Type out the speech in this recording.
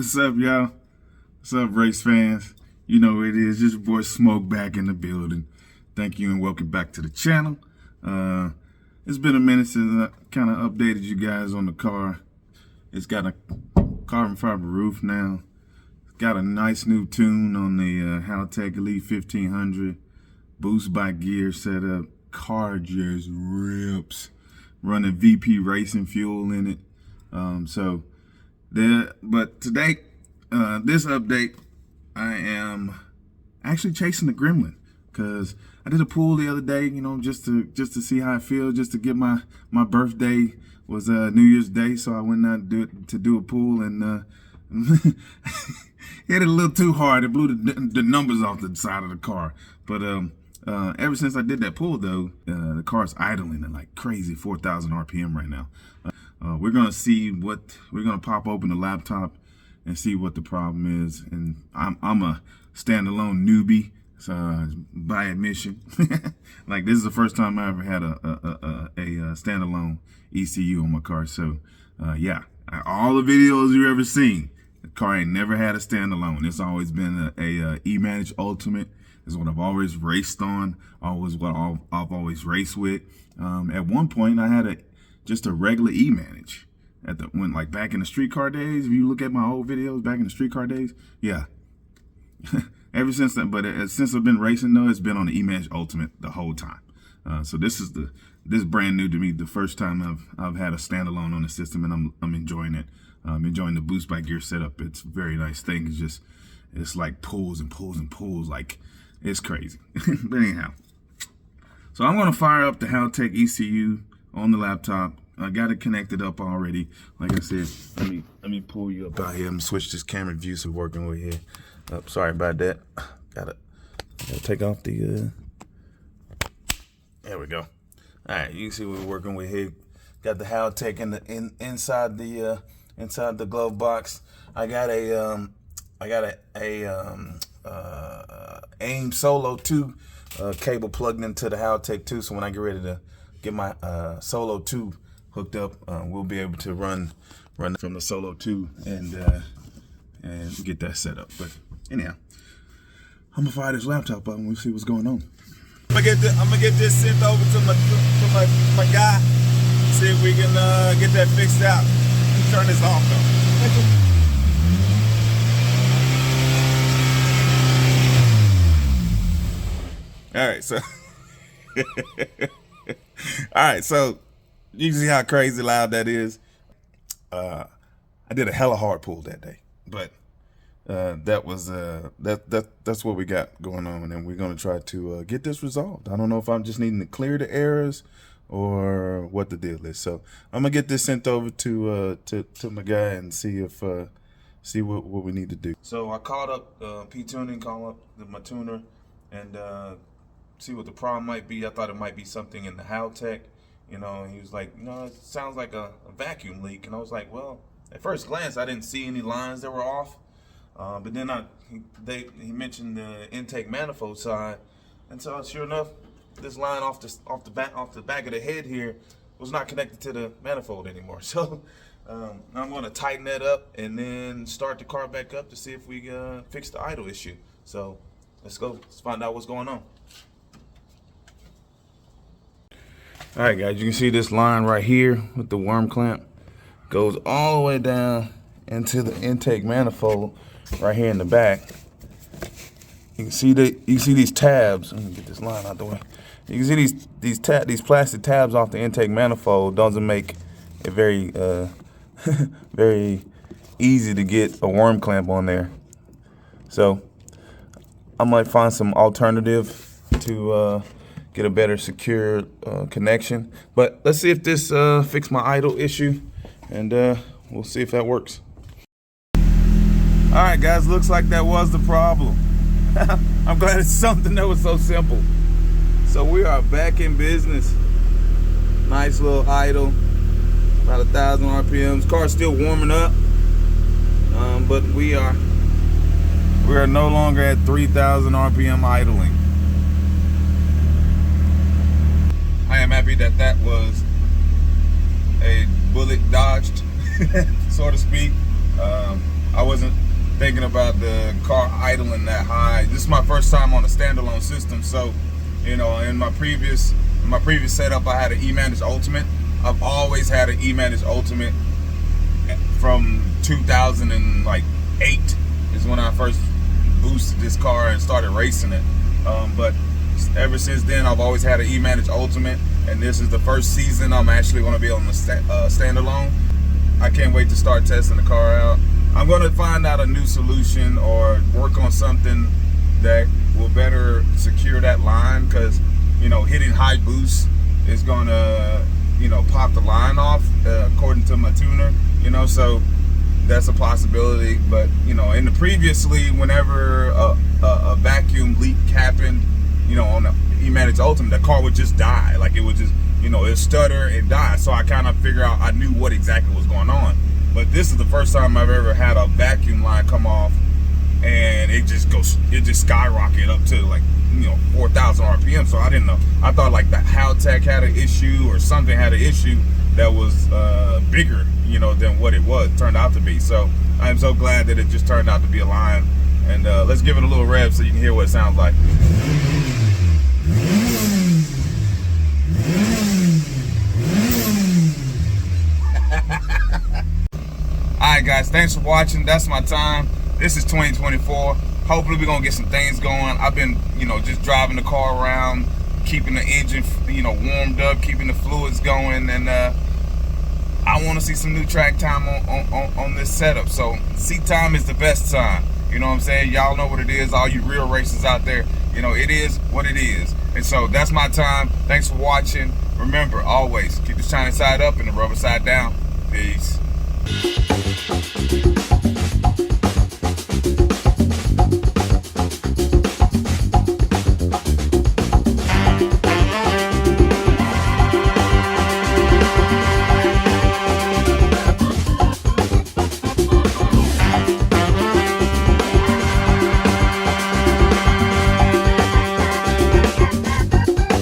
What's up, y'all? What's up, race fans? You know who it is. Just your boy Smoke back in the building. Thank you and welcome back to the channel. It's been a minute since I kind of updated you guys on the car. It's got a carbon fiber roof now. It's got a nice new tune on the Haltech Elite 1500. Boost by gear setup. Car just rips. Running VP racing fuel in it. But today, this update, I am actually chasing the Gremlin because I did a pool the other day, you know, just to see how I feel, just to get my birthday was New Year's Day, so I went out to do a pool and hit it a little too hard. It blew the numbers off the side of the car. But ever since I did that pool, though, the car's idling at like crazy 4,000 RPM right now. We're gonna see we're gonna pop open the laptop and see what the problem is. And I'm a standalone newbie, so by admission. Like, this is the first time I ever had a standalone ECU on my car. So yeah, all the videos you ever seen, the car ain't never had a standalone. It's always been a E-Manage Ultimate. Is what I've always raced on. Always what I've always raced with. At one point, I had just a regular E-Manage when back in the street car days. If you look at my old videos back in the street car days, yeah. Ever since then, but since I've been racing though, it's been on the E-Manage Ultimate the whole time. So this is brand new to me. The first time I've had a standalone on the system, and I'm enjoying it. I'm enjoying the boost by gear setup. It's a very nice thing. It's like pulls and pulls and pulls. Like, it's crazy. But anyhow, so I'm gonna fire up the Haltech ECU on the laptop. I got it connected up already. Like I said, let me pull you up out here. I'm gonna switch this camera view so we're working with here. Sorry about that. Gotta take off the. There we go. All right, you can see what we're working with here. Got the Haltech inside the glove box. I got a AIM Solo 2 cable plugged into the Haltech 2, so when I get ready to get my Solo 2 hooked up, we'll be able to run from the Solo 2 and get that set up. But anyhow, I'm gonna fire this laptop up and we'll see what's going on. I'm gonna get this sent over to my guy, see if we can get that fixed out. Turn this off though. All right, so you can see how crazy loud that is. I did a hella hard pull that day, but that's what we got going on, and we're gonna try to get this resolved. I don't know if I'm just needing to clear the errors or what the deal is. So I'm gonna get this sent over to my guy and see what we need to do. So I called up P-Tuning, called up my tuner, and see what the problem might be. I thought it might be something in the Haltech, you know, and he was like, no, it sounds like a vacuum leak. And I was like, well, at first glance, I didn't see any lines that were off. But then he mentioned the intake manifold side. And so sure enough, this line off the back of the head here was not connected to the manifold anymore. So I'm going to tighten that up and then start the car back up to see if we fix the idle issue. So let's find out what's going on. All right, guys, you can see this line right here with the worm clamp goes all the way down into the intake manifold right here in the back. You can see these tabs. Let me get this line out the way. You can see these plastic tabs off the intake manifold. Doesn't make it very very easy to get a worm clamp on there. So I might find some alternative to get a better secure connection. But let's see if this fix my idle issue, and we'll see if that works. All right, guys, looks like that was the problem. I'm glad it's something that was so simple. So we are back in business. Nice little idle, about 1,000 RPMs. Car's still warming up, but we are no longer at 3,000 RPM idling. I am happy that was a bullet dodged, so to speak. I wasn't thinking about the car idling that high. This is my first time on a standalone system, so you know, in my previous setup, I had an E-Manage Ultimate. I've always had an E-Manage Ultimate from 2008 is when I first boosted this car and started racing it. But ever since then, I've always had an E-Manage Ultimate, and this is the first season I'm actually going to be on the standalone. I can't wait to start testing the car out. I'm going to find out a new solution or work on something that will better secure that line, because you know, hitting high boost is going to, you know, pop the line off, according to my tuner, you know, so that's a possibility. But you know, in the previously, whenever a vacuum leak happened, you know, on the E-Manage Ultimate, the car would just die. Like, it would just, you know, it stutter and die. So I kind of figured out, I knew what exactly was going on. But this is the first time I've ever had a vacuum line come off and it just skyrocket up to, like, you know, 4,000 RPM. So I didn't know. I thought like the Haltech had an issue or something had an issue that was bigger, you know, than what it turned out to be. So I'm so glad that it just turned out to be a line. And let's give it a little rev so you can hear what it sounds like. Alright guys, thanks for watching. That's my time. This is 2024. Hopefully we're gonna get some things going. I've been, you know, just driving the car around, keeping the engine, you know, warmed up, keeping the fluids going, and I want to see some new track time on this setup. So seat time is the best time. You know what I'm saying? Y'all know what it is. All you real racers out there, you know, it is what it is. And so that's my time. Thanks for watching. Remember, always keep the shiny side up and the rubber side down. Peace.